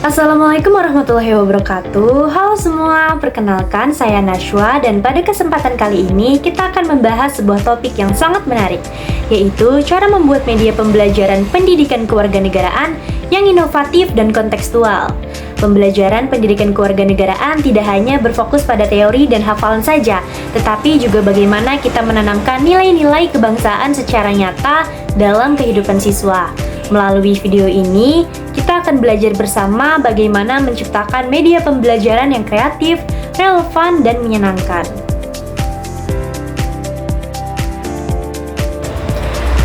Assalamualaikum warahmatullahi wabarakatuh. Halo semua, perkenalkan saya Nashwa dan pada kesempatan kali ini kita akan membahas sebuah topik yang sangat menarik, yaitu cara membuat media pembelajaran pendidikan kewarganegaraan yang inovatif dan kontekstual. Pembelajaran pendidikan kewarganegaraan tidak hanya berfokus pada teori dan hafalan saja, tetapi juga bagaimana kita menanamkan nilai-nilai kebangsaan secara nyata dalam kehidupan siswa. Melalui video ini, kita akan belajar bersama bagaimana menciptakan media pembelajaran yang kreatif, relevan, dan menyenangkan.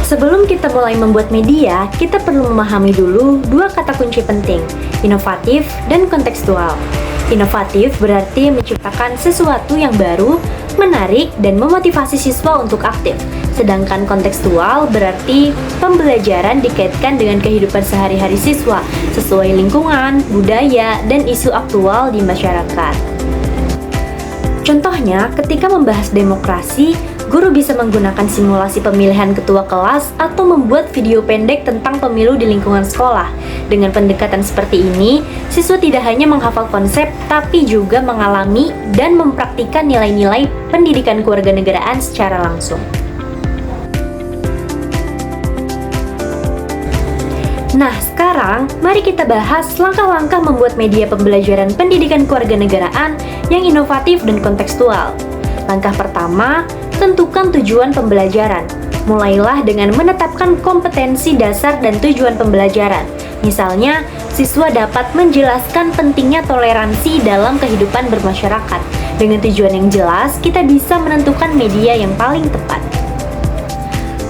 Sebelum kita mulai membuat media, kita perlu memahami dulu dua kata kunci penting, inovatif dan kontekstual. Inovatif berarti menciptakan sesuatu yang baru, menarik, dan memotivasi siswa untuk aktif. Sedangkan kontekstual berarti pembelajaran dikaitkan dengan kehidupan sehari-hari siswa sesuai lingkungan, budaya, dan isu aktual di masyarakat. Contohnya, ketika membahas demokrasi, guru bisa menggunakan simulasi pemilihan ketua kelas atau membuat video pendek tentang pemilu di lingkungan sekolah. Dengan pendekatan seperti ini, siswa tidak hanya menghafal konsep, tapi juga mengalami dan mempraktikkan nilai-nilai pendidikan kewarganegaraan secara langsung. Nah, sekarang mari kita bahas langkah-langkah membuat media pembelajaran pendidikan kewarganegaraan yang inovatif dan kontekstual. Langkah pertama, tentukan tujuan pembelajaran. Mulailah dengan menetapkan kompetensi dasar dan tujuan pembelajaran. Misalnya, siswa dapat menjelaskan pentingnya toleransi dalam kehidupan bermasyarakat. Dengan tujuan yang jelas, kita bisa menentukan media yang paling tepat.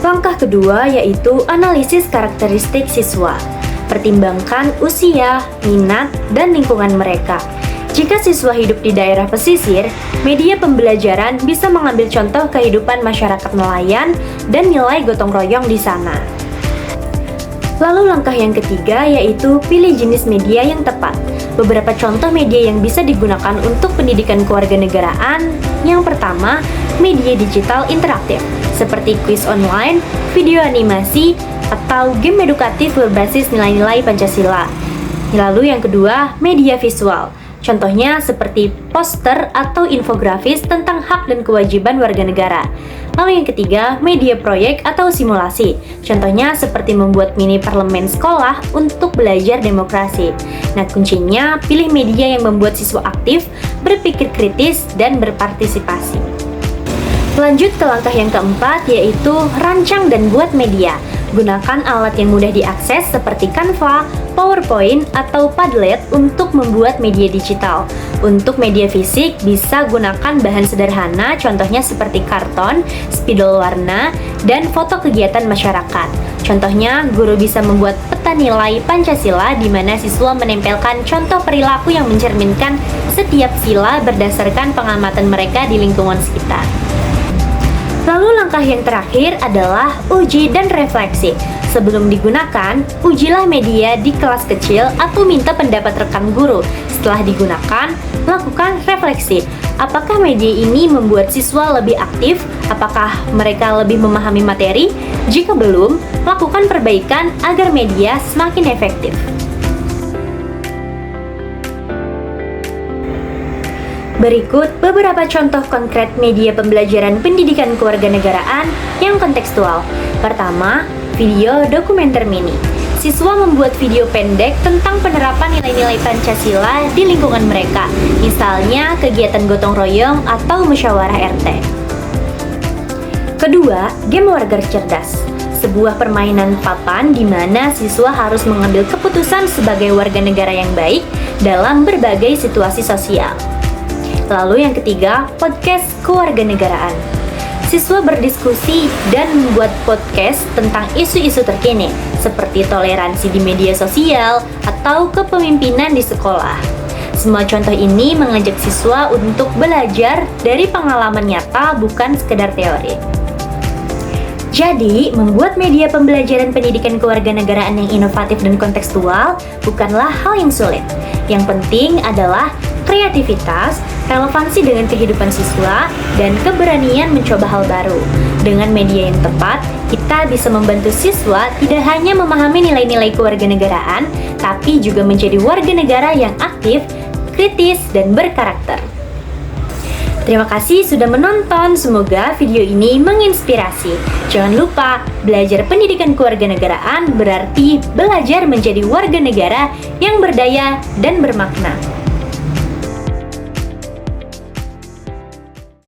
Langkah kedua yaitu analisis karakteristik siswa. Pertimbangkan usia, minat, dan lingkungan mereka. Jika siswa hidup di daerah pesisir, media pembelajaran bisa mengambil contoh kehidupan masyarakat nelayan dan nilai gotong royong di sana. Lalu langkah yang ketiga yaitu pilih jenis media yang tepat. Beberapa contoh media yang bisa digunakan untuk pendidikan kewarganegaraan. Yang pertama, media digital interaktif seperti kuis online, video animasi, atau game edukatif berbasis nilai-nilai Pancasila. Lalu yang kedua, media visual. Contohnya seperti poster atau infografis tentang hak dan kewajiban warga negara. Lalu yang ketiga, media proyek atau simulasi. Contohnya seperti membuat mini parlemen sekolah untuk belajar demokrasi. Nah, kuncinya pilih media yang membuat siswa aktif, berpikir kritis, dan berpartisipasi. Lanjut ke langkah yang keempat, yaitu rancang dan buat media. Gunakan alat yang mudah diakses seperti Canva, PowerPoint, atau Padlet untuk membuat media digital. Untuk media fisik, bisa gunakan bahan sederhana, contohnya seperti karton, spidol warna, dan foto kegiatan masyarakat. Contohnya, guru bisa membuat peta nilai Pancasila di mana siswa menempelkan contoh perilaku yang mencerminkan setiap sila berdasarkan pengamatan mereka di lingkungan sekitar. Lalu langkah yang terakhir adalah uji dan refleksi. Sebelum digunakan, ujilah media di kelas kecil atau minta pendapat rekan guru. Setelah digunakan, lakukan refleksi. Apakah media ini membuat siswa lebih aktif? Apakah mereka lebih memahami materi? Jika belum, lakukan perbaikan agar media semakin efektif. Berikut beberapa contoh konkret media pembelajaran pendidikan kewarganegaraan yang kontekstual. Pertama, video dokumenter mini. Siswa membuat video pendek tentang penerapan nilai-nilai Pancasila di lingkungan mereka, misalnya kegiatan gotong royong atau musyawarah RT. Kedua, game warga cerdas. Sebuah permainan papan di mana siswa harus mengambil keputusan sebagai warga negara yang baik dalam berbagai situasi sosial. Lalu yang ketiga, podcast kewarganegaraan. Siswa berdiskusi dan membuat podcast tentang isu-isu terkini, seperti toleransi di media sosial atau kepemimpinan di sekolah. Semua contoh ini mengajak siswa untuk belajar dari pengalaman nyata, bukan sekedar teori. Jadi, membuat media pembelajaran pendidikan kewarganegaraan yang inovatif dan kontekstual bukanlah hal yang sulit. Yang penting adalah kreativitas, relevansi dengan kehidupan siswa, dan keberanian mencoba hal baru. Dengan media yang tepat, kita bisa membantu siswa tidak hanya memahami nilai-nilai kewarganegaraan, tapi juga menjadi warga negara yang aktif, kritis, dan berkarakter. Terima kasih sudah menonton, semoga video ini menginspirasi. Jangan lupa, belajar pendidikan kewarganegaraan berarti belajar menjadi warga negara yang berdaya dan bermakna.